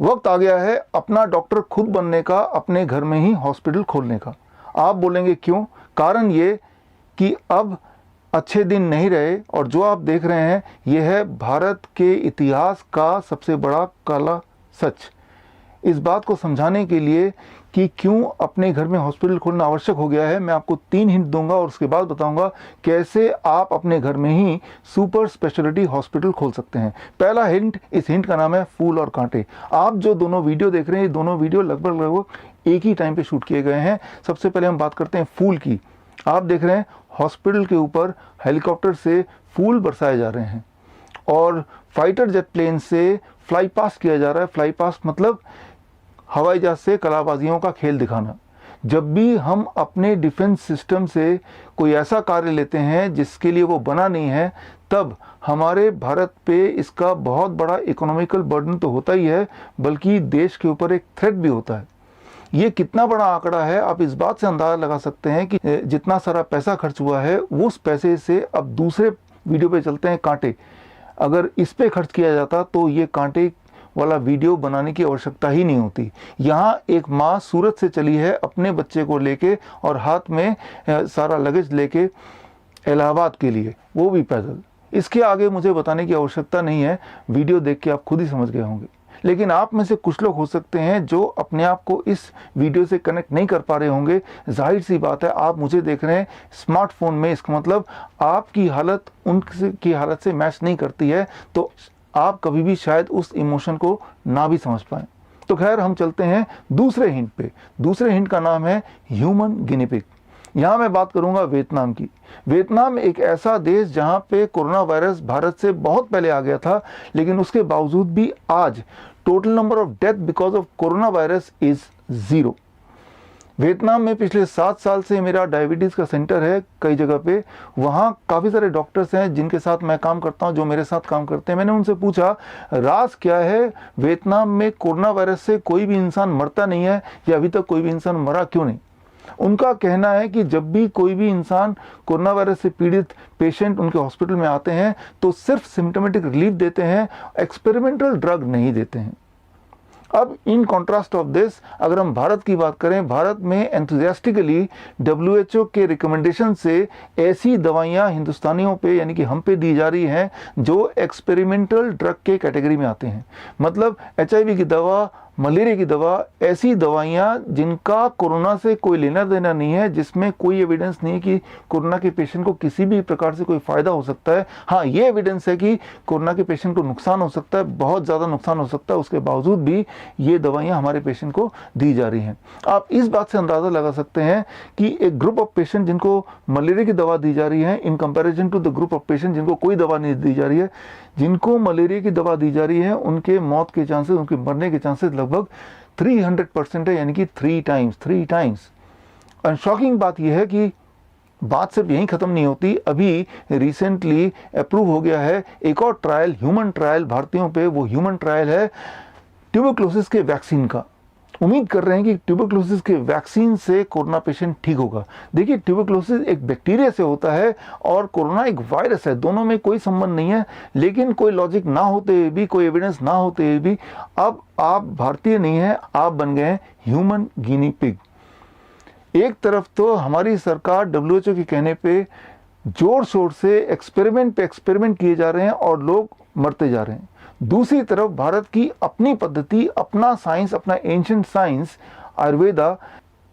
वक्त आ गया है अपना डॉक्टर खुद बनने का, अपने घर में ही हॉस्पिटल खोलने का। आप बोलेंगे क्यों? कारण ये कि अब अच्छे दिन नहीं रहे और जो आप देख रहे हैं यह है भारत के इतिहास का सबसे बड़ा काला सच। इस बात को समझाने के लिए कि क्यों अपने घर में हॉस्पिटल खोलना आवश्यक हो गया है, मैं आपको 3 हिंट दूंगा और उसके बाद बताऊंगा कैसे आप अपने घर में ही सुपर स्पेशलिटी हॉस्पिटल खोल सकते हैं। पहला हिंट, इस हिंट का नाम है फूल और कांटे। आप जो दोनों वीडियो देख रहे हैं, ये दोनों वीडियो लगभग एक ही टाइम पे शूट किए गए हैं। सबसे पहले हम बात करते हैं फूल की। आप देख रहे हैं हॉस्पिटल के ऊपर हेलीकॉप्टर से फूल बरसाए जा रहे हैं और फाइटर जेट प्लेन से फ्लाई पास्ट किया जा रहा है। फ्लाई पास्ट मतलब हवाई जहाज से कलाबाजियों का खेल दिखाना। जब भी हम अपने डिफेंस सिस्टम से कोई ऐसा कार्य लेते हैं जिसके लिए वो बना नहीं है, तब हमारे भारत पे इसका बहुत बड़ा इकोनॉमिकल बर्डन तो होता ही है, बल्कि देश के ऊपर एक थ्रेट भी होता है। ये कितना बड़ा आंकड़ा है आप इस बात से अंदाजा लगा सकते हैं कि जितना सारा पैसा खर्च हुआ है उस पैसे से, अब दूसरे वीडियो पे चलते हैं, कांटे। अगर इस पे खर्च किया जाता तो ये कांटे वाला वीडियो बनाने की आवश्यकता ही नहीं होती। यहाँ एक माँ सूरत से चली है अपने बच्चे को लेके और हाथ में सारा लगेज लेके इलाहाबाद के लिए, वो भी पैदल। इसके आगे मुझे बताने की आवश्यकता नहीं है, वीडियो देख के आप खुद ही समझ गए होंगे। लेकिन आप में से कुछ लोग हो सकते हैं जो अपने आप को इस वीडियो से कनेक्ट नहीं कर पा रहे होंगे। जाहिर सी बात है, आप मुझे देख रहे हैं स्मार्टफोन में, इसका मतलब आपकी हालत उनकी हालत से मैच नहीं करती है, तो आप कभी भी शायद उस इमोशन को ना भी समझ पाएं। तो खैर, हम चलते हैं दूसरे हिंट पे। दूसरे हिंट का नाम है ह्यूमन गिनी पिग। यहाँ मैं बात करूंगा वियतनाम की। वियतनाम एक ऐसा देश जहाँ पे कोरोना वायरस भारत से बहुत पहले आ गया था, लेकिन उसके बावजूद भी आज total number of death because of corona virus is 0। Vietnam में पिछले 7 साल से मेरा डायबिटीज़ का सेंटर है कई जगह पे। वहाँ काफ़ी सारे डॉक्टर्स हैं जिनके साथ मैं काम करता हूँ, जो मेरे साथ काम करते हैं। मैंने उनसे पूछा राज क्या है, वियतनाम में कोरोना वायरस से कोई भी इंसान मरता नहीं है या अभी तक कोई भी इंसान मरा क्यों नहीं। उनका कहना है कि जब भी कोई भी इंसान कोरोना वायरस से पीड़ित पेशेंट उनके हॉस्पिटल में आते हैं तो सिर्फ सिम्टोमेटिक रिलीफ देते हैं, एक्सपेरिमेंटल ड्रग नहीं देते हैं। अब इन कॉन्ट्रास्ट ऑफ दिस, अगर हम भारत की बात करें, भारत में एंथुजियास्टिकली WHO के रिकमेंडेशन से ऐसी दवाइयां हिंदुस्तानियों पे यानी कि हम पे दी जा रही हैं जो एक्सपेरिमेंटल ड्रग के कैटेगरी में आते हैं। मतलब HIV की दवा, मलेरिया की दवा, ऐसी दवाइयां जिनका कोरोना से कोई लेना देना नहीं है, जिसमें कोई एविडेंस नहीं है कि कोरोना के पेशेंट को किसी भी प्रकार से कोई फायदा हो सकता है। हाँ, ये एविडेंस है कि कोरोना के पेशेंट को नुकसान हो सकता है, बहुत ज़्यादा नुकसान हो सकता है, उसके बावजूद भी ये दवाइयाँ हमारे पेशेंट को दी जा रही हैं। आप इस बात से अंदाज़ा लगा सकते हैं कि एक ग्रुप ऑफ पेशेंट जिनको मलेरिया की दवा दी जा रही है in comparison to the group of patient जिनको कोई दवा नहीं दी जा रही है, जिनको मलेरिया की दवा दी जा रही है उनके मौत के चांसेस, उनके मरने के चांसेस लगभग 300% है, यानी कि 3 टाइम्स। और शॉकिंग बात यह है कि बात सिर्फ यहीं ख़त्म नहीं होती। अभी रिसेंटली अप्रूव हो गया है एक और ट्रायल, ह्यूमन ट्रायल भारतीयों पे। वो ह्यूमन ट्रायल है ट्यूबरक्लोसिस के वैक्सीन का। उम्मीद कर रहे हैं कि ट्यूबरक्लोसिस के वैक्सीन से कोरोना पेशेंट ठीक होगा। देखिए, ट्यूबरक्लोसिस एक बैक्टीरिया से होता है और कोरोना एक वायरस है, दोनों में कोई संबंध नहीं है। लेकिन कोई लॉजिक ना होते हुए भी, कोई एविडेंस ना होते हुए भी, अब आप भारतीय नहीं हैं, आप बन गए हैं ह्यूमन गिनी पिग। एक तरफ तो हमारी सरकार WHO के कहने पे जोर शोर से एक्सपेरिमेंट पे एक्सपेरिमेंट किए जा रहे हैं और लोग मरते जा रहे हैं। दूसरी तरफ भारत की अपनी पद्धति, अपना साइंस, अपना एंशिएंट साइंस आयुर्वेदा,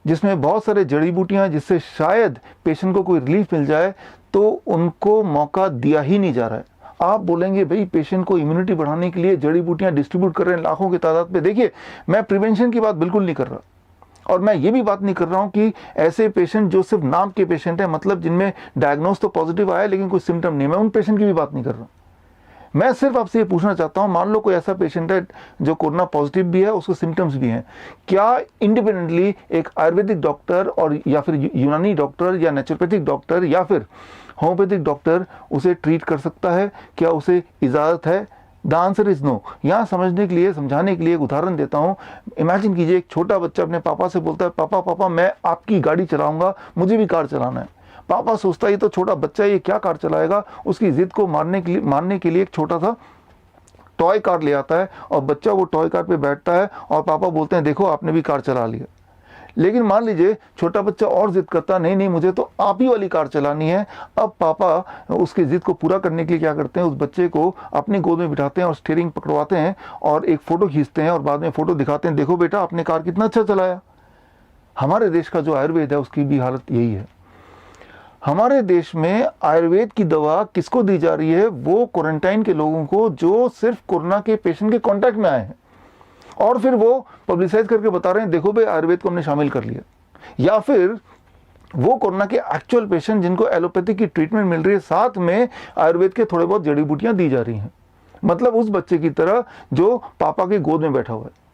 जिसमें बहुत सारे जड़ी बूटियां जिससे शायद पेशेंट को कोई रिलीफ मिल जाए, तो उनको मौका दिया ही नहीं जा रहा है। आप बोलेंगे भाई पेशेंट को इम्यूनिटी बढ़ाने के लिए जड़ी बूटियां डिस्ट्रीब्यूट कर रहे हैं लाखों की तादाद पे। देखिए, मैं प्रिवेंशन की बात बिल्कुल नहीं कर रहा और मैं ये भी बात नहीं कर रहा हूँ कि ऐसे पेशेंट जो सिर्फ नाम के पेशेंट हैं, मतलब जिनमें डायग्नोस तो पॉजिटिव आया लेकिन कोई सिम्टम नहीं, मैं उन पेशेंट की भी बात नहीं कर रहा। मैं सिर्फ आपसे ये पूछना चाहता हूँ, मान लो कोई ऐसा पेशेंट है जो कोरोना पॉजिटिव भी है, उसको सिम्टम्स भी हैं, क्या इंडिपेंडेंटली एक आयुर्वेदिक डॉक्टर और या फिर यूनानी डॉक्टर या नेचुरोपैथिक डॉक्टर या फिर होम्योपैथिक डॉक्टर उसे ट्रीट कर सकता है? क्या उसे इजाज़त है? The answer is no. यहाँ समझने के लिए, समझाने के लिए एक उदाहरण देता हूँ। इमेजिन कीजिए, एक छोटा बच्चा अपने पापा से बोलता है, पापा पापा मैं आपकी गाड़ी चलाऊंगा, मुझे भी कार चलाना है। पापा सोचता है ये तो छोटा बच्चा है, ये क्या कार चलाएगा। उसकी जिद को मानने के लिए एक छोटा सा टॉय कार ले आता है और बच्चा वो टॉय कार पे बैठता है और पापा बोलते हैं देखो आपने भी कार चला लिया। लेकिन मान लीजिए छोटा बच्चा और जिद करता, नहीं नहीं मुझे तो आप ही वाली कार चलानी है। अब पापा उसकी जिद को पूरा करने के लिए क्या करते हैं, उस बच्चे को अपनी गोद में बिठाते हैं और स्टीयरिंग पकड़वाते हैं और एक फ़ोटो खींचते हैं और बाद में फ़ोटो दिखाते हैं, देखो बेटा आपने कार कितना अच्छा चलाया। हमारे देश का जो आयुर्वेद है उसकी भी हालत यही है। हमारे देश में आयुर्वेद की दवा किसको दी जा रही है, वो क्वारंटाइन के लोगों को जो सिर्फ कोरोना के पेशेंट के कांटेक्ट में आए हैं, और फिर वो पब्लिसाइज करके बता रहे हैं देखो भाई आयुर्वेद को हमने शामिल कर लिया। या फिर वो कोरोना के एक्चुअल पेशेंट जिनको एलोपैथी की ट्रीटमेंट मिल रही है, साथ में आयुर्वेद के थोड़े बहुत जड़ी बूटियां दी जा रही हैं, मतलब उस बच्चे की तरह जो पापा की गोद में बैठा हुआ है।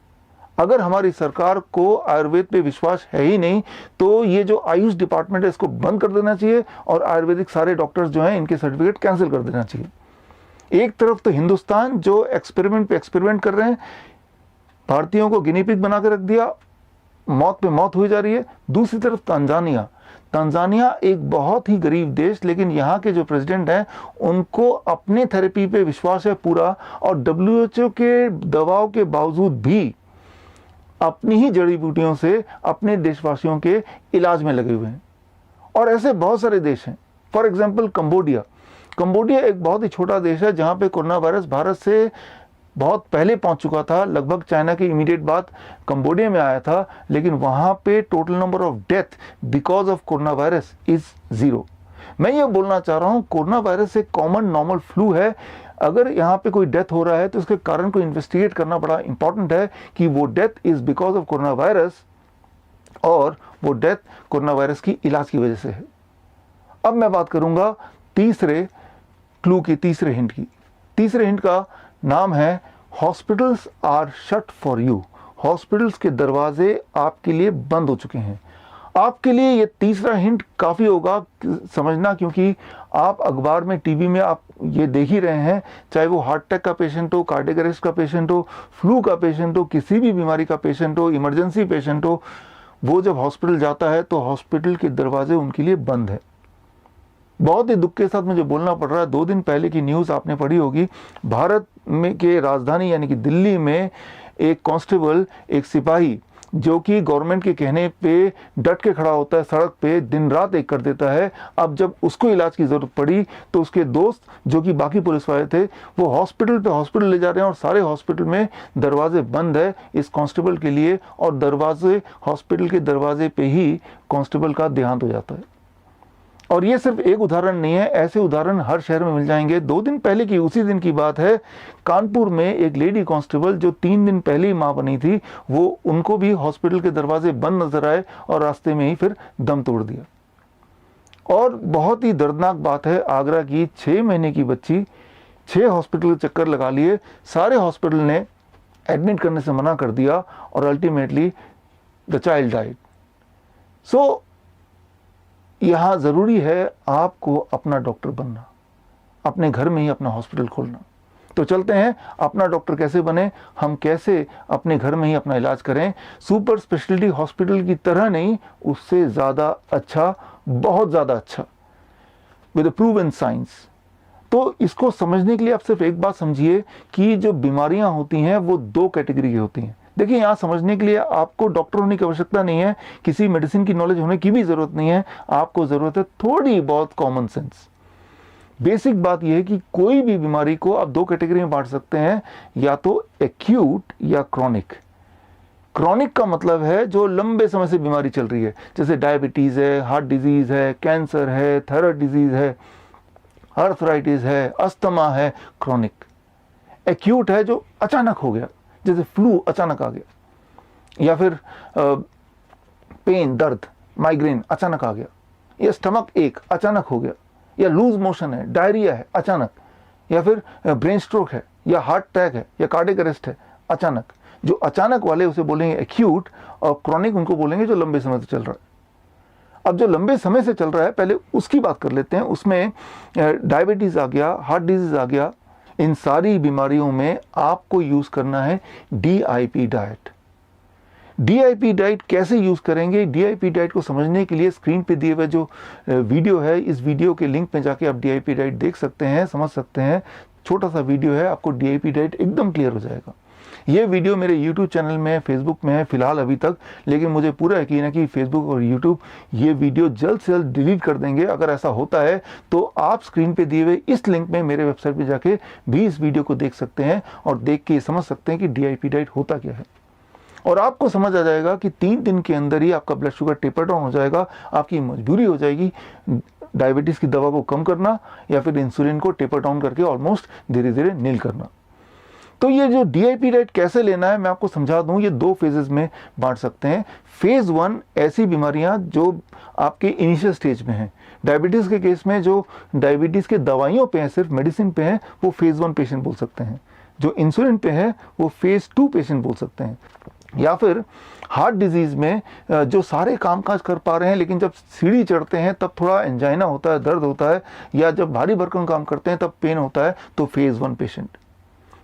अगर हमारी सरकार को आयुर्वेद पे विश्वास है ही नहीं तो ये जो आयुष डिपार्टमेंट है इसको बंद कर देना चाहिए और आयुर्वेदिक सारे डॉक्टर्स जो हैं इनके सर्टिफिकेट कैंसिल कर देना चाहिए। एक तरफ तो हिंदुस्तान जो एक्सपेरिमेंट पे एक्सपेरिमेंट कर रहे हैं, भारतीयों को गिनी पिग बना के रख दिया, मौत पे मौत हुई जा रही है। दूसरी तरफ तंजानिया एक बहुत ही गरीब देश, लेकिन यहाँ के जो प्रेसिडेंट हैं उनको अपने थेरेपी पे विश्वास है पूरा, और WHO के दवाओं के बावजूद भी अपनी ही जड़ी बूटियों से अपने देशवासियों के इलाज में लगे हुए हैं। और ऐसे बहुत सारे देश हैं। फॉर एग्जाम्पल कंबोडिया एक बहुत ही छोटा देश है जहाँ पे कोरोना वायरस भारत से बहुत पहले पहुंच चुका था, लगभग चाइना के इमीडिएट बाद कंबोडिया में आया था, लेकिन वहाँ पे total number of death because of corona virus is 0। मैं ये बोलना चाह रहा हूँ कोरोना वायरस एक कॉमन नॉर्मल फ्लू है। अगर यहाँ पे कोई डेथ हो रहा है तो उसके कारण को इन्वेस्टिगेट करना बड़ा इंपॉर्टेंट है कि वो death is because of corona virus और वो डेथ कोरोना वायरस की इलाज की वजह से है। अब मैं बात करूंगा तीसरे क्लू की, तीसरे हिंट की। तीसरे हिंट का नाम है hospitals are shut for you. Hospitals के दरवाजे आपके लिए बंद हो चुके हैं। आपके लिए ये तीसरा हिंट काफ़ी होगा समझना, क्योंकि आप अखबार में, टीवी में आप ये देख ही रहे हैं, चाहे वो हार्ट अटैक का पेशेंट हो, कार्डियक अरेस्ट का पेशेंट हो, फ्लू का पेशेंट हो, किसी भी बीमारी का पेशेंट हो, इमरजेंसी पेशेंट हो, वो जब हॉस्पिटल जाता है तो हॉस्पिटल के दरवाजे उनके लिए बंद है। बहुत ही दुख के साथ मुझे बोलना पड़ रहा है, 2 दिन पहले की न्यूज़ आपने पढ़ी होगी। भारत में के राजधानी यानी कि दिल्ली में एक कांस्टेबल, एक सिपाही जो कि गवर्नमेंट के कहने पे डट के खड़ा होता है सड़क पे, दिन रात एक कर देता है। अब जब उसको इलाज की ज़रूरत पड़ी तो उसके दोस्त जो कि बाकी पुलिस वाले थे वो हॉस्पिटल ले जा रहे हैं और सारे हॉस्पिटल में दरवाजे बंद है इस कांस्टेबल के लिए, और हॉस्पिटल के दरवाजे पे ही कांस्टेबल का देहांत हो जाता है। और ये सिर्फ एक उदाहरण नहीं है, ऐसे उदाहरण हर शहर में मिल जाएंगे। 2 दिन पहले की उसी दिन की बात है, कानपुर में एक लेडी कांस्टेबल जो 3 दिन पहले ही मां बनी थी, वो उनको भी हॉस्पिटल के दरवाजे बंद नजर आए और रास्ते में ही फिर दम तोड़ दिया। और बहुत ही दर्दनाक बात है, आगरा की 6 महीने की बच्ची 6 हॉस्पिटल के चक्कर लगा लिए, सारे हॉस्पिटल ने एडमिट करने से मना कर दिया और अल्टीमेटली द चाइल्ड डाइड। सो यहाँ ज़रूरी है आपको अपना डॉक्टर बनना, अपने घर में ही अपना हॉस्पिटल खोलना। तो चलते हैं, अपना डॉक्टर कैसे बने, हम कैसे अपने घर में ही अपना इलाज करें, सुपर स्पेशलिटी हॉस्पिटल की तरह नहीं, उससे ज़्यादा अच्छा, बहुत ज़्यादा अच्छा, विद प्रूवन साइंस। तो इसको समझने के लिए आप सिर्फ एक बात समझिए कि जो बीमारियां होती हैं वो 2 कैटेगरी की होती हैं। देखिए, यहाँ समझने के लिए आपको डॉक्टर होने की आवश्यकता नहीं है, किसी मेडिसिन की नॉलेज होने की भी ज़रूरत नहीं है, आपको ज़रूरत है थोड़ी बहुत कॉमन सेंस। बेसिक बात यह है कि कोई भी बीमारी को आप 2 कैटेगरी में बांट सकते हैं, या तो एक्यूट या क्रॉनिक। क्रॉनिक का मतलब है जो लंबे समय से बीमारी चल रही है, जैसे डायबिटीज़ है, हार्ट डिजीज़ है, कैंसर है, थायराइड डिजीज़ है, आर्थराइटिस है, अस्थमा है, क्रॉनिक। एक्यूट है जो अचानक हो गया, जैसे फ्लू अचानक आ गया, या फिर पेन, दर्द, माइग्रेन अचानक आ गया, या स्टमक एक अचानक हो गया, या लूज मोशन है, डायरिया है अचानक, या फिर ब्रेन स्ट्रोक है, या हार्ट अटैक है, या कार्डियक अरेस्ट है अचानक। जो अचानक वाले उसे बोलेंगे एक्यूट, और क्रॉनिक उनको बोलेंगे जो लंबे समय से चल रहा है। अब जो लंबे समय से चल रहा है पहले उसकी बात कर लेते हैं। उसमें डायबिटीज़ आ गया, हार्ट डिजीज़ आ गया, इन सारी बीमारियों में आपको यूज़ करना है DIP डाइट। DIP डाइट कैसे यूज़ करेंगे, DIP डाइट को समझने के लिए स्क्रीन पे दिए हुए जो वीडियो है, इस वीडियो के लिंक पे जाके आप DIP डाइट देख सकते हैं, समझ सकते हैं। छोटा सा वीडियो है, आपको डीआईपी डाइट एकदम क्लियर हो जाएगा। ये वीडियो मेरे YouTube चैनल में है, फेसबुक में है फिलहाल अभी तक, लेकिन मुझे पूरा यकीन है कि फेसबुक और YouTube ये वीडियो जल्द से जल्द डिलीट कर देंगे। अगर ऐसा होता है तो आप स्क्रीन पे दिए हुए इस लिंक में मेरे वेबसाइट पे जाके भी इस वीडियो को देख सकते हैं और देख के समझ सकते हैं कि डीआईपी डाइट होता क्या है। और आपको समझ आ जाएगा कि 3 दिन के अंदर ही आपका ब्लड शुगर टेपर डाउन हो जाएगा। आपकी मजबूरी हो जाएगी डायबिटीज़ की दवा को कम करना या फिर इंसुलिन को टेपर डाउन करके ऑलमोस्ट धीरे धीरे नील करना। तो ये जो डीआईपी डाइट कैसे लेना है मैं आपको समझा दूं। ये 2 फेजेस में बांट सकते हैं। फेज 1 ऐसी बीमारियां जो आपके इनिशियल स्टेज में हैं। डायबिटीज़ के केस में जो डायबिटीज़ के दवाइयों पे हैं, सिर्फ मेडिसिन पे हैं, वो फेज 1 पेशेंट बोल सकते हैं। जो इंसुलिन पे है वो फेज 2 पेशेंट बोल सकते हैं। या फिर हार्ट डिजीज़ में जो सारे कामकाज कर पा रहे हैं लेकिन जब सीढ़ी चढ़ते हैं तब थोड़ा एंजाइना होता है, दर्द होता है, या जब भारी भरकम काम करते हैं तब पेन होता है, तो फेज 1 पेशेंट।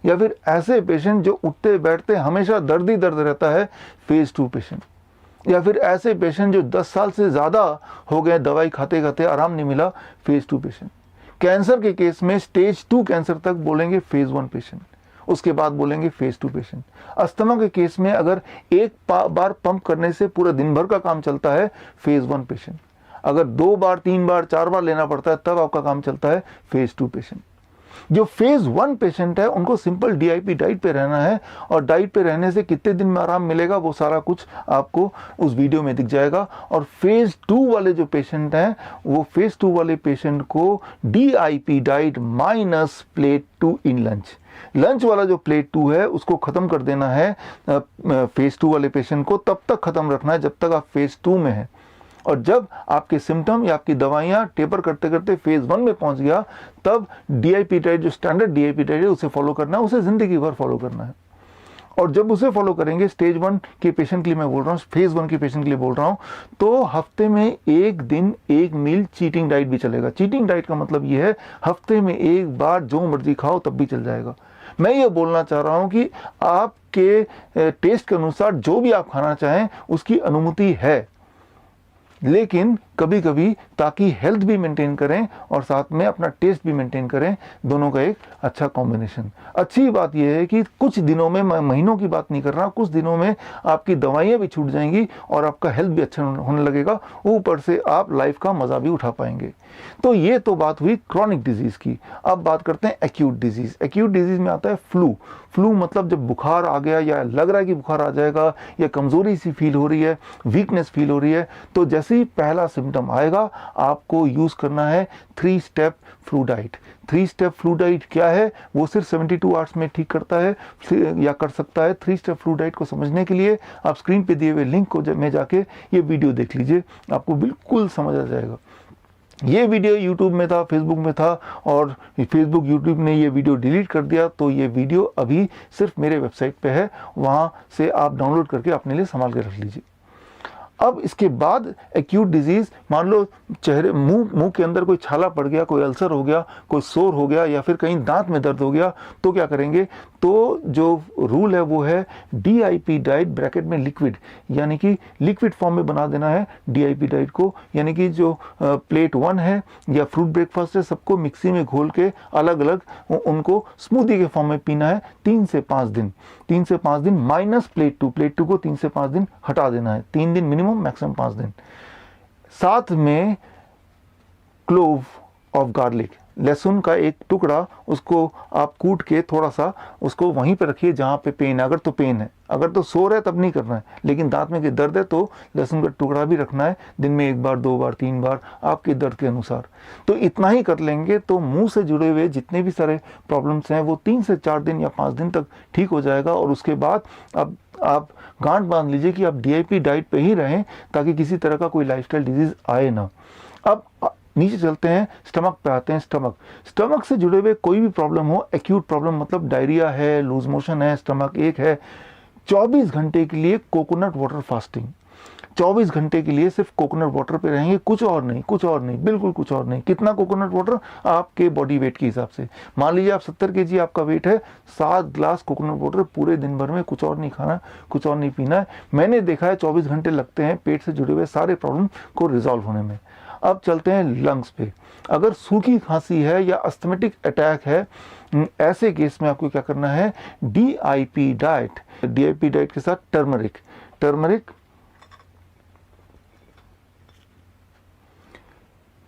या फिर ऐसे पेशेंट जो उठते बैठते हमेशा दर्द ही दर्द रहता है, फेज 2 पेशेंट। या फिर ऐसे पेशेंट जो 10 साल से ज़्यादा हो गए दवाई खाते खाते आराम नहीं मिला, फेज 2 पेशेंट। कैंसर के केस में स्टेज 2 कैंसर तक बोलेंगे फेज 1 पेशेंट, उसके बाद बोलेंगे फेज 2 पेशेंट। अस्थमा के केस में अगर एक बार पंप करने से पूरा दिन भर का काम चलता है, फेज 1 पेशेंट। अगर 2 बार 3 बार 4 बार लेना पड़ता है तब आपका काम चलता है, फेज 2 पेशेंट। जो फेज 1 पेशेंट है उनको सिंपल डीआईपी डाइट पे रहना है, और डाइट पे रहने से कितने दिन में आराम मिलेगा वो सारा कुछ आपको उस वीडियो में दिख जाएगा। और फेज 2 वाले जो पेशेंट हैं वो फेज 2 वाले पेशेंट को डीआईपी डाइट माइनस प्लेट 2 इन लंच वाला जो प्लेट 2 है उसको ख़त्म कर देना है फेज 2 वाले पेशेंट को, तब तक ख़त्म रखना है जब तक आप फेज 2 में हैं। और जब आपके सिम्टम या आपकी दवाइयाँ टेपर करते करते फेज 1 में पहुंच गया, तब डीआईपी डाइट जो स्टैंडर्ड डीआईपी डाइट है उसे फॉलो करना है, उसे ज़िंदगी भर फॉलो करना है। और जब उसे फॉलो करेंगे, स्टेज 1 के पेशेंट के लिए मैं बोल रहा हूँ, फेज 1 के पेशेंट के लिए बोल रहा हूँ, तो हफ्ते में 1 दिन 1 मील चीटिंग डाइट भी चलेगा। चीटिंग डाइट का मतलब ये है हफ्ते में 1 बार जो मर्जी खाओ तब भी चल जाएगा। मैं ये बोलना चाह रहा हूँ कि आपके टेस्ट के अनुसार जो भी आप खाना चाहें उसकी अनुमति है, लेकिन कभी कभी ताकि हेल्थ भी मेंटेन करें और साथ में अपना टेस्ट भी मेंटेन करें, दोनों का एक अच्छा कॉम्बिनेशन। अच्छी बात यह है कि कुछ दिनों में, मैं महीनों की बात नहीं कर रहा, कुछ दिनों में आपकी दवाइयाँ भी छूट जाएंगी और आपका हेल्थ भी अच्छा होने लगेगा, ऊपर से आप लाइफ का मज़ा भी उठा पाएंगे। तो ये तो बात हुई क्रॉनिक डिजीज़ की। अब बात करते हैं एक्यूट डिजीज़। एक्यूट डिजीज़ में आता है फ्लू। फ्लू मतलब जब बुखार आ गया या लग रहा है कि बुखार आ जाएगा या कमज़ोरी सी फील हो रही है, वीकनेस फील हो रही है, तो जैसे ही पहला सिम्टम आएगा आपको यूज़ करना है 3 step flu diet. 3 step flu diet क्या है वो सिर्फ 72 आवर्स में ठीक करता है या कर सकता है। 3 स्टेप फ्लू डाइट को समझने के लिए आप स्क्रीन पे दिए हुए लिंक को में जाके ये वीडियो देख लीजिए, आपको बिल्कुल समझ आ जाएगा। ये वीडियो YouTube में था, फेसबुक में था, और फेसबुक YouTube ने ये वीडियो डिलीट कर दिया, तो ये वीडियो अभी सिर्फ मेरे वेबसाइट पे है, वहाँ से आप डाउनलोड करके अपने लिए संभाल के रख लीजिए। अब इसके बाद एक्यूट डिजीज़, मान लो चेहरे मुंह के अंदर कोई छाला पड़ गया, कोई अल्सर हो गया, कोई सोर हो गया, या फिर कहीं दांत में दर्द हो गया, तो क्या करेंगे? तो जो रूल है वो है डीआईपी डाइट ब्रैकेट में लिक्विड, यानी कि लिक्विड फॉर्म में बना देना है डीआईपी डाइट को। यानी कि जो प्लेट 1 है या फ्रूट ब्रेकफास्ट है, सबको मिक्सी में घोल के अलग अलग उनको स्मूदी के फॉर्म में पीना है 3 से 5 दिन। 3 से 5 दिन माइनस प्लेट 2 को 3 से 5 दिन हटा देना है। 3 दिन मिनिमम, मैक्सिमम 5 दिन। साथ में क्लोव ऑफ गार्लिक, लहसुन का एक टुकड़ा, उसको आप कूट के थोड़ा सा उसको वहीं पे रखिए जहाँ पे पेन है। अगर तो पेन है, अगर तो सोर है तब नहीं करना है, लेकिन दांत में दर्द है तो लहसुन का टुकड़ा भी रखना है, दिन में 1 बार 2 बार 3 बार आपके दर्द के अनुसार। तो इतना ही कर लेंगे तो मुंह से जुड़े हुए जितने भी सारे प्रॉब्लम्स हैं वो 3 से 4 दिन या 5 दिन तक ठीक हो जाएगा। और उसके बाद अब आप गांठ बांध लीजिए कि आप डीआईपी डाइट पे ही रहें ताकि किसी तरह का कोई लाइफस्टाइल डिजीज आए ना। अब नीचे चलते हैं, स्टमक पे आते हैं। स्टमक से जुड़े हुए कोई भी प्रॉब्लम हो, एक्यूट प्रॉब्लम मतलब डायरिया है, लूज मोशन है, स्टमक एक है, 24 घंटे के लिए कोकोनट वाटर फास्टिंग। 24 घंटे के लिए सिर्फ कोकोनट वाटर पे रहेंगे, कुछ और नहीं, बिल्कुल कुछ और नहीं। कितना कोकोनट वाटर? आपके बॉडी वेट के हिसाब से। मान लीजिए आप 70 kg आपका वेट है, 7 ग्लास कोकोनट वाटर पूरे दिन भर में, कुछ और नहीं खाना, कुछ और नहीं पीना है। मैंने देखा है 24 घंटे लगते हैं पेट से जुड़े हुए सारे प्रॉब्लम को रिजॉल्व होने में। अब चलते हैं लंग्स पे। अगर सूखी खांसी है या अस्थमेटिक अटैक है, ऐसे केस में आपको क्या करना है, DIP डाइट, DIP डाइट के साथ टर्मरिक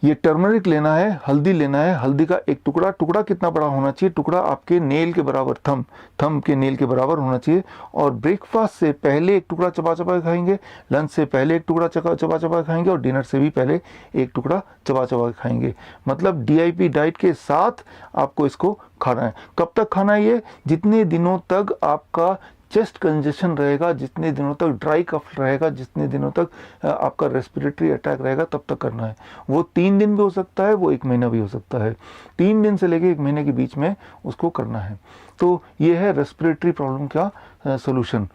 ये टर्मरिक लेना है, हल्दी लेना है, हल्दी का एक टुकड़ा कितना बड़ा होना चाहिए, टुकड़ा आपके नेल के बराबर, थंब के नेल के बराबर होना चाहिए। और ब्रेकफास्ट से पहले एक टुकड़ा चबा चबा के खाएंगे, लंच से पहले एक टुकड़ा चबा चबा के खाएंगे, और डिनर से भी पहले एक टुकड़ा चबा चबा के खाएंगे। मतलब DIP डाइट के साथ आपको इसको खाना है। कब तक खाना है ये, जितने दिनों तक आपका चेस्ट कंजेशन रहेगा, जितने दिनों तक ड्राई कफ रहेगा, जितने दिनों तक आपका रेस्पिरेटरी अटैक रहेगा, तब तक करना है। वो 3 दिन भी हो सकता है, वो 1 महीना भी हो सकता है। 3 दिन से लेकर 1 महीने के बीच में उसको करना है। तो ये है रेस्पिरेटरी प्रॉब्लम का सोल्यूशन।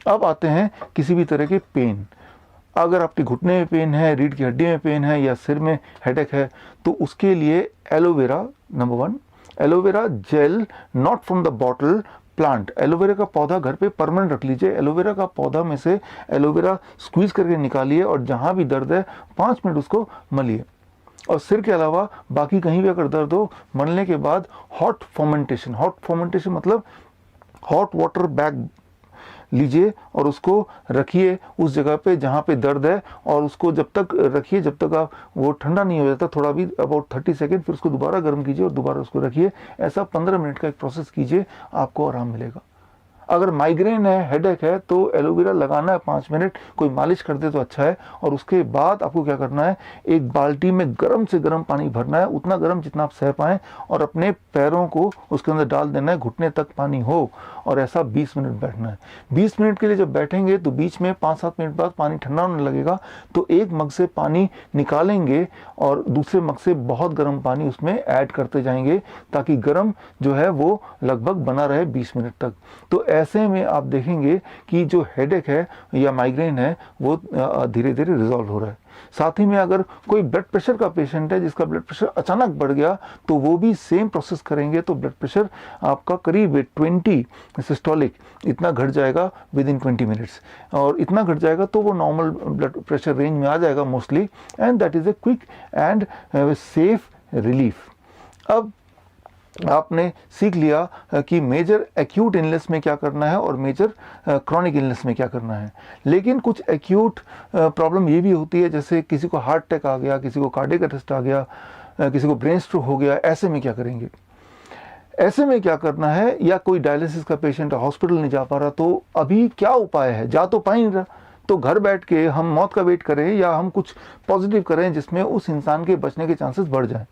अब आते हैं किसी भी तरह के पेन। अगर आपके घुटने में पेन है, रीढ़ की हड्डी में पेन है, या सिर में हेडेक है, तो उसके लिए aloe vera, number 1, aloe vera gel, not from the bottle, plant. Aloe vera का पौधा घर पे परमानेंट रख लीजिए। एलोवेरा का पौधा में से एलोवेरा स्क्वीज करके निकालिए, और जहां भी दर्द है 5 मिनट उसको मलिए। और सिर के अलावा बाकी कहीं भी अगर दर्द हो, मलने के बाद हॉट फर्मेंटेशन मतलब हॉट वाटर बैग लीजिए और उसको रखिए उस जगह पे जहाँ पे दर्द है, और उसको जब तक रखिए जब तक आप वो ठंडा नहीं हो जाता, थोड़ा भी अबाउट 30 सेकेंड, फिर उसको दोबारा गर्म कीजिए और दोबारा उसको रखिए। ऐसा 15 मिनट का एक प्रोसेस कीजिए, आपको आराम मिलेगा। अगर माइग्रेन है, हेडेक है, तो एलोवेरा लगाना है 5 मिनट, कोई मालिश कर दे तो अच्छा है। और उसके बाद आपको क्या करना है, एक बाल्टी में गर्म से गर्म पानी भरना है, उतना गर्म जितना आप सह पाएँ, और अपने पैरों को उसके अंदर डाल देना है, घुटने तक पानी हो, और ऐसा 20 मिनट बैठना है। 20 मिनट के लिए जब बैठेंगे तो बीच में 5-7 मिनट बाद पानी ठंडा होने लगेगा, तो एक मग से पानी निकालेंगे और दूसरे मग से बहुत गर्म पानी उसमें ऐड करते जाएंगे, ताकि गर्म जो है वो लगभग बना रहे 20 मिनट तक। तो ऐसे में आप देखेंगे कि जो हेडेक है या माइग्रेन है वो धीरे धीरे रिजॉल्व हो रहा है। साथ ही में अगर कोई ब्लड प्रेशर का पेशेंट है जिसका ब्लड प्रेशर अचानक बढ़ गया, तो वो भी सेम प्रोसेस करेंगे, तो ब्लड प्रेशर आपका करीब 20 सिस्टोलिक इतना घट जाएगा विद इन 20 मिनट्स, और इतना घट जाएगा तो वो नॉर्मल ब्लड प्रेशर रेंज में आ जाएगा mostly, and that is a quick and safe relief. अब आपने सीख लिया कि मेजर एक्यूट इलनेस में क्या करना है और मेजर क्रॉनिक इलनेस में क्या करना है। लेकिन कुछ एक्यूट प्रॉब्लम ये भी होती है, जैसे किसी को हार्ट अटैक आ गया, किसी को कार्डियक अरेस्ट आ गया, किसी को ब्रेन स्ट्रोक हो गया। ऐसे में क्या करेंगे, ऐसे में क्या करना है, या कोई डायलिसिस का पेशेंट हॉस्पिटल नहीं जा पा रहा, तो अभी क्या उपाय है, जा तो पा ही नहीं रहा, तो घर बैठ के हम मौत का वेट करें या हम कुछ पॉजिटिव करें जिसमें उस इंसान के बचने के चांसेस बढ़ जाएं।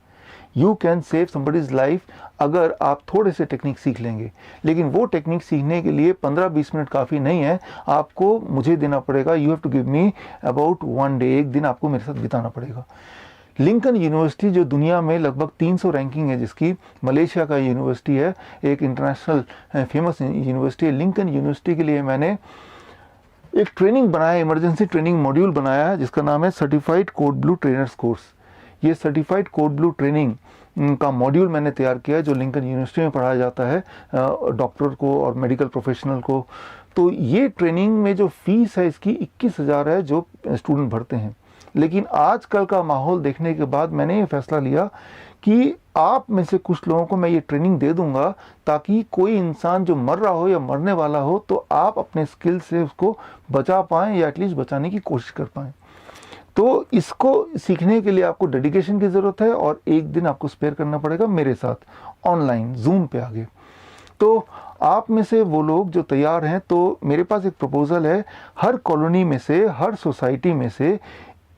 You can save somebody's life अगर आप थोड़े से टेक्निक सीख लेंगे। लेकिन वो टेक्निक सीखने के लिए 15-20 मिनट काफ़ी नहीं है, आपको मुझे देना पड़ेगा, you have to give me about 1 day, एक दिन आपको मेरे साथ बिताना पड़ेगा। लिंकन यूनिवर्सिटी जो दुनिया में लगभग 300 रैंकिंग है जिसकी, मलेशिया का यूनिवर्सिटी है, एक इंटरनेशनल फेमस यूनिवर्सिटी है। लिंकन यूनिवर्सिटी के लिए मैंने एक ट्रेनिंग बनाया, इमरजेंसी ट्रेनिंग मॉड्यूल बनाया है, जिसका नाम है certified code blue trainers course. ये सर्टिफाइड कोड ब्लू ट्रेनिंग का मॉड्यूल मैंने तैयार किया है, जो लिंकन यूनिवर्सिटी में पढ़ाया जाता है डॉक्टर को और मेडिकल प्रोफेशनल को। तो ये ट्रेनिंग में जो फीस है इसकी 21,000 है जो स्टूडेंट भरते हैं। लेकिन आजकल का माहौल देखने के बाद मैंने ये फैसला लिया कि आप में से कुछ लोगों को मैं ये ट्रेनिंग दे दूंगा, ताकि कोई इंसान जो मर रहा हो या मरने वाला हो तो आप अपने स्किल से उसको बचा पाएँ या एटलीस्ट बचाने की कोशिश कर पाएँ। तो इसको सीखने के लिए आपको डेडिकेशन की ज़रूरत है, और एक दिन आपको स्पेयर करना पड़ेगा मेरे साथ ऑनलाइन जूम पे आगे। तो आप में से वो लोग जो तैयार हैं, तो मेरे पास एक प्रपोज़ल है, हर कॉलोनी में से, हर सोसाइटी में से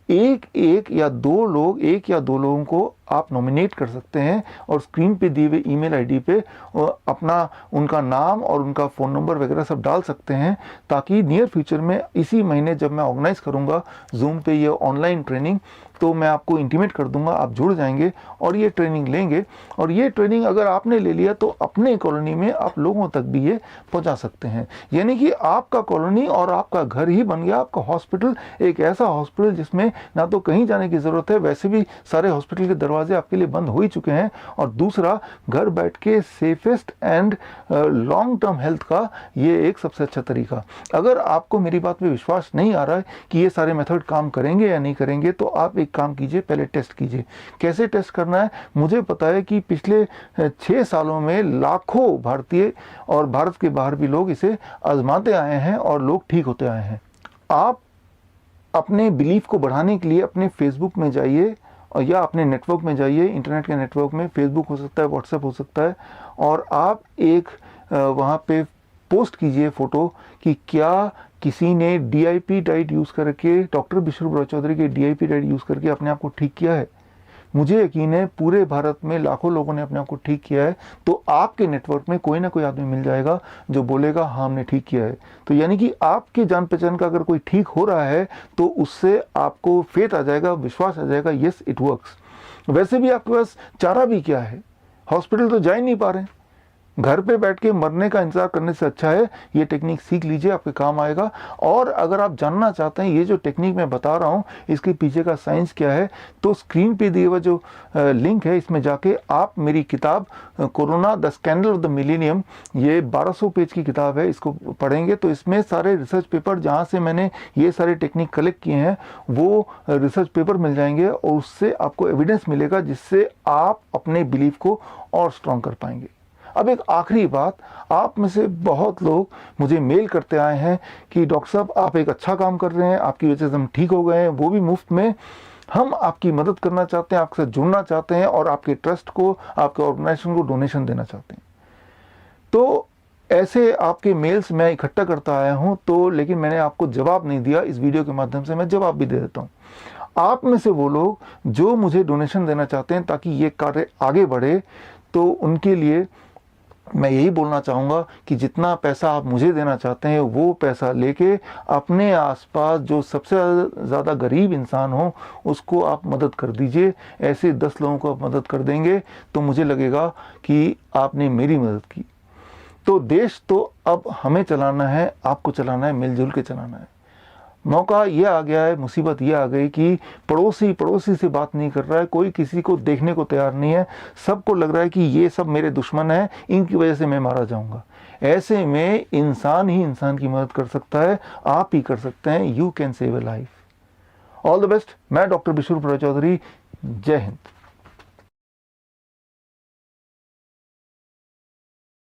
एक या दो लोगों को आप नॉमिनेट कर सकते हैं, और स्क्रीन पे दिए हुए ईमेल आईडी पे अपना उनका नाम और उनका फ़ोन नंबर वगैरह सब डाल सकते हैं, ताकि नियर फ्यूचर में इसी महीने जब मैं ऑर्गेनाइज करूंगा जूम पे ये ऑनलाइन ट्रेनिंग, तो मैं आपको इंटीमेट कर दूंगा, आप जुड़ जाएंगे और ये ट्रेनिंग लेंगे। और ये ट्रेनिंग अगर आपने ले लिया तो अपने कॉलोनी में आप लोगों तक भी ये पहुंचा सकते हैं। यानी कि आपका कॉलोनी और आपका घर ही बन गया आपका हॉस्पिटल, एक ऐसा हॉस्पिटल जिसमें ना तो कहीं जाने की ज़रूरत है, वैसे भी सारे हॉस्पिटल के दरवाजे आपके लिए बंद हो ही चुके हैं, और दूसरा घर बैठ के safest and long term health का ये एक सबसे अच्छा तरीका। अगर आपको मेरी बात पे विश्वास नहीं आ रहा है कि ये सारे मेथड काम करेंगे या नहीं करेंगे, तो आप एक एक काम कीजिए, पहले टेस्ट कीजिए। कैसे टेस्ट करना है? मुझे पता है कि पिछले 6 सालों में लाखों भारतीय और भारत के बाहर भी लोग इसे आजमाते आए हैं और लोग ठीक होते आए हैं। आप अपने बिलीफ को बढ़ाने के लिए अपने फेसबुक में जाइए और या अपने नेटवर्क में जाइए, इंटरनेट के नेटवर्क में, फेसबुक हो सकता है, व्हाट्सएप हो सकता है, और आप एक वहाँ पे पोस्ट कीजिए फ़ोटो कि क्या किसी ने DIP डाइट यूज़ करके, डॉक्टर विश्वरूप चौधरी के DIP डाइट यूज़ करके अपने आप को ठीक किया है। मुझे यकीन है पूरे भारत में लाखों लोगों ने अपने आप को ठीक किया है, तो आपके नेटवर्क में कोई ना कोई आदमी मिल जाएगा जो बोलेगा हाँ हमने ठीक किया है। तो यानी कि आपके जान पहचान का अगर कोई ठीक हो रहा है तो उससे आपको फेथ आ जाएगा, विश्वास आ जाएगा, यस इट वर्क्स। वैसे भी आपके पास चारा भी क्या है, हॉस्पिटल तो जा ही नहीं पा रहे, घर पे बैठ के मरने का इंतजार करने से अच्छा है ये टेक्निक सीख लीजिए, आपके काम आएगा। और अगर आप जानना चाहते हैं ये जो टेक्निक मैं बता रहा हूँ इसके पीछे का साइंस क्या है, तो स्क्रीन पे दिए हुआ जो लिंक है इसमें जाके आप मेरी किताब corona the scandal of the millennium, ये 1200 पेज की किताब है, इसको पढ़ेंगे तो इसमें सारे रिसर्च पेपर जहाँ से मैंने ये सारे टेक्निक कलेक्ट किए हैं वो रिसर्च पेपर मिल जाएंगे और उससे आपको एविडेंस मिलेगा जिससे आप अपने बिलीफ को और स्ट्रॉन्ग कर पाएंगे। अब एक आखिरी बात, आप में से बहुत लोग मुझे मेल करते आए हैं कि डॉक्टर साहब आप एक अच्छा काम कर रहे हैं, आपकी वजह से हम ठीक हो गए हैं, वो भी मुफ्त में। हम आपकी मदद करना चाहते हैं, आपके साथ जुड़ना चाहते हैं और आपके ट्रस्ट को, आपके ऑर्गेनाइजेशन को डोनेशन देना चाहते हैं। तो ऐसे आपके मेल्स मैं इकट्ठा करता आया हूँ, तो लेकिन मैंने आपको जवाब नहीं दिया, इस वीडियो के माध्यम से मैं जवाब भी दे देता हूँ। आप में से वो लोग जो मुझे डोनेशन देना चाहते हैं ताकि ये कार्य आगे बढ़े, तो उनके लिए मैं यही बोलना चाहूँगा कि जितना पैसा आप मुझे देना चाहते हैं वो पैसा लेके अपने आसपास जो सबसे ज़्यादा गरीब इंसान हो उसको आप मदद कर दीजिए। ऐसे 10 लोगों को आप मदद कर देंगे तो मुझे लगेगा कि आपने मेरी मदद की। तो देश तो अब हमें चलाना है, आपको चलाना है, मिलजुल के चलाना है। मौका ये आ गया है, मुसीबत ये आ गई कि पड़ोसी से बात नहीं कर रहा है, कोई किसी को देखने को तैयार नहीं है, सबको लग रहा है कि ये सब मेरे दुश्मन हैं, इनकी वजह से मैं मारा जाऊंगा। ऐसे में इंसान ही इंसान की मदद कर सकता है, आप ही कर सकते हैं। You can save A life. All the best. मैं डॉक्टर विश्वरूप चौधरी। जय हिंद।